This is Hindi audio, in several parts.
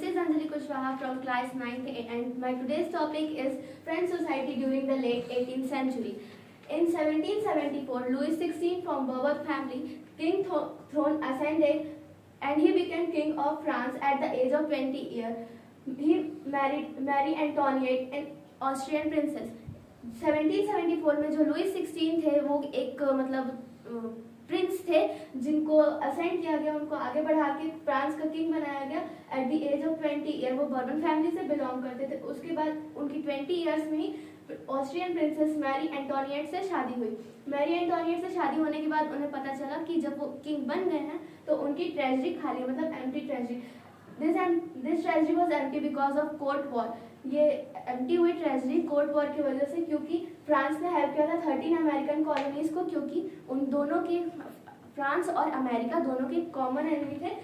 This is Anjali Kushwaha from class 9th and my today's topic is French society during the late 18th century. In 1774, Louis XVI from Bourbon family, king throne ascended and he became king of France at the age of 20 years. He married Marie Antoinette, an Austrian princess. 1774 में जो लुई 16 थे वो एक प्रिंस थे जिनको असेंट किया गया, उनको आगे बढ़ा के फ्रांस का किंग बनाया गया at the age of 20 year. वो बर्बन फैमिली से बिलोंग करते थे। उसके बाद उनकी 20 ईयर्स में ही ऑस्ट्रियन प्रिंसेस मैरी एंटोनिएट से शादी हुई। मैरी एंटोनिएट से शादी होने के बाद उन्हें पता चला कि जब वो किंग बन गए हैं तो उनकी ट्रेजरी खाली, empty treasury. This treasury was empty because of court war. ये एम्प्टी हुई ट्रेजरी कोर्ट वॉर की वजह से, क्योंकि फ्रांस ने हेल्प किया था 13 अमेरिकन कॉलोनीज को, क्योंकि उन दोनों की, फ्रांस और अमेरिका दोनों के कॉमन एनिमी थे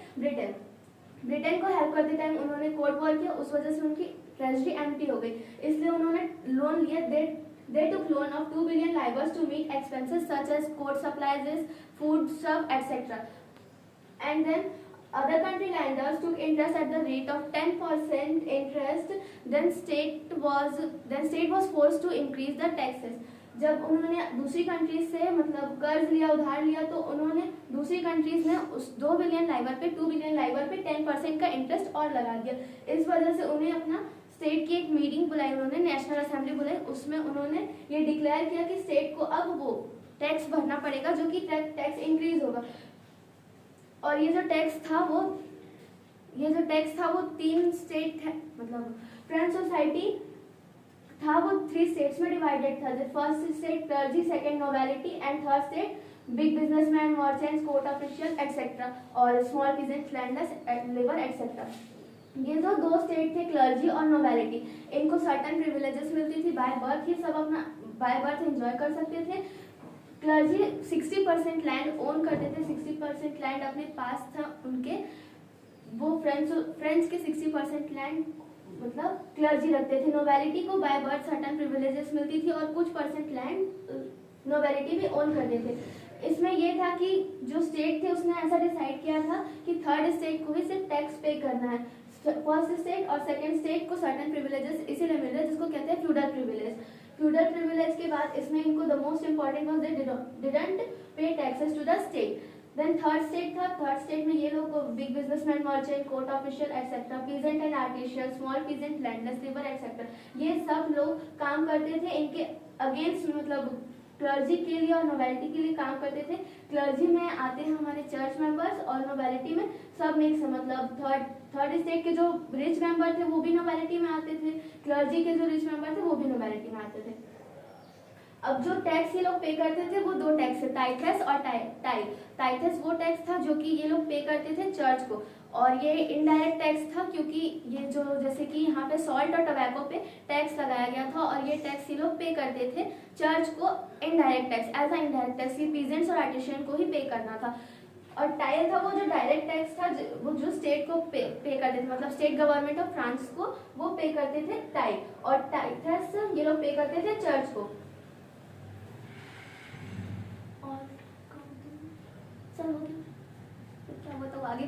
ब्रिटेन को हेल्प करते टाइम उन्होंने कोर्ट वॉर किया, उस वजह से उनकी ट्रेजरी एम्प्टी हो गई। इसलिए उन्होंने लोन लिया। They took loan of 2 billion livres to meet expenses such as court supplies, food stuff, etc. And then other country lenders took interest at the rate of 10% interest. Then state was forced to increase the taxes. जब उन्होंने दूसरी कंट्रीज से कर्ज लिया, उधार लिया, तो उन्होंने दूसरी कंट्रीज ने उस 2 बिलियन लाइवर पे 10% का इंटरेस्ट और लगा दिया। इस वजह से उन्हें अपना स्टेट की एक मीटिंग बुलाई, उन्होंने नेशनल असेंबली बुलाई। उसमें उन्होंने ये डिक्लेयर किया कि स्टेट को अब वो टैक्स भरना पड़ेगा, जो कि टैक्स इंक्रीज होगा। और ये जो टैक्स था वो 3 स्टेट थे, फ्रेंच सोसाइटी था वो 3 स्टेट्स में डिवाइडेड था। First state clergy, second nobility and third state big businessman, merchants, court official etcetera और small peasant, landless, labour etcetera. ये जो 2 स्टेट थे क्लर्जी और नोबिलिटी, इनको सर्टेन प्रिविलेजेस मिलती थी बाय बर्थ। ये सब अपना बाय बर्थ एंजॉय कर सकते थे। क्लर्जी 60% लैंड ओन करते थे, 60% लैंड अपने पास था उनके। वो फ्रेंच के 60% लैंड क्लर्जी रखते थे। नोबिलिटी को बाय बर्थ सर्टेन प्रिविलेजेस मिलती थी और कुछ परसेंट लैंड नोबिलिटी भी ओन करते थे। इसमें यह था कि जो स्टेट थे उसने ऐसा डिसाइड किया था कि थर्ड स्टेट को ही सिर्फ टैक्स पे करना है। फर्स्ट स्टेट और सेकंड स्टेट को सर्टेन प्रिविलेजेस इसीलिए मिल रहे हैं जिसको कहते हैं फ्यूडल प्रिविलेज। फ्यूडल प्रिविलेज के बाद इसमें इनको the most important was they didn't pay taxes to the state. Then third state था। थर्ड स्टेट में ये लोग big businessman, merchant, court official etcetera, peasant and artisan, small peasant, landless, labour etcetera, ये सब लोग काम करते थे इनके अगेंस्ट, क्लर्जी के लिए और नोबिलिटी के लिए काम करते थे। क्लर्जी में आते हैं हमारे चर्च मेंबर्स और नोबिलिटी में सब मिक्स है। थर्ड स्टेट के जो रिच मेंबर थे वो भी नोबिलिटी में आते थे, क्लर्जी के जो रिच मेंबर थे वो भी नोबिलिटी में आते थे। अब जो टैक्स ये लोग पे करते थे वो 2 टैक्स है, टाइथस और टाइल। टाइथस वो टैक्स था जो कि ये लोग पे करते थे चर्च को, और ये इनडायरेक्ट टैक्स था क्योंकि ये जो जैसे कि यहाँ पे सॉल्ट और टोबैको पे टैक्स लगाया गया था और ये टैक्स ये लोग पे करते थे चर्च को। Indirect tax, as a indirect tax, ये पीजेंट्स और आर्टिशियन को ही पे करना था। और टाइल था वो जो डायरेक्ट टैक्स था, वो जो स्टेट को पे करते थे, स्टेट गवर्नमेंट ऑफ फ्रांस को वो पे करते थे टाइल। और टाइथस ये लोग पे करते थे चर्च को। और चलो क्या हुआ तो आगे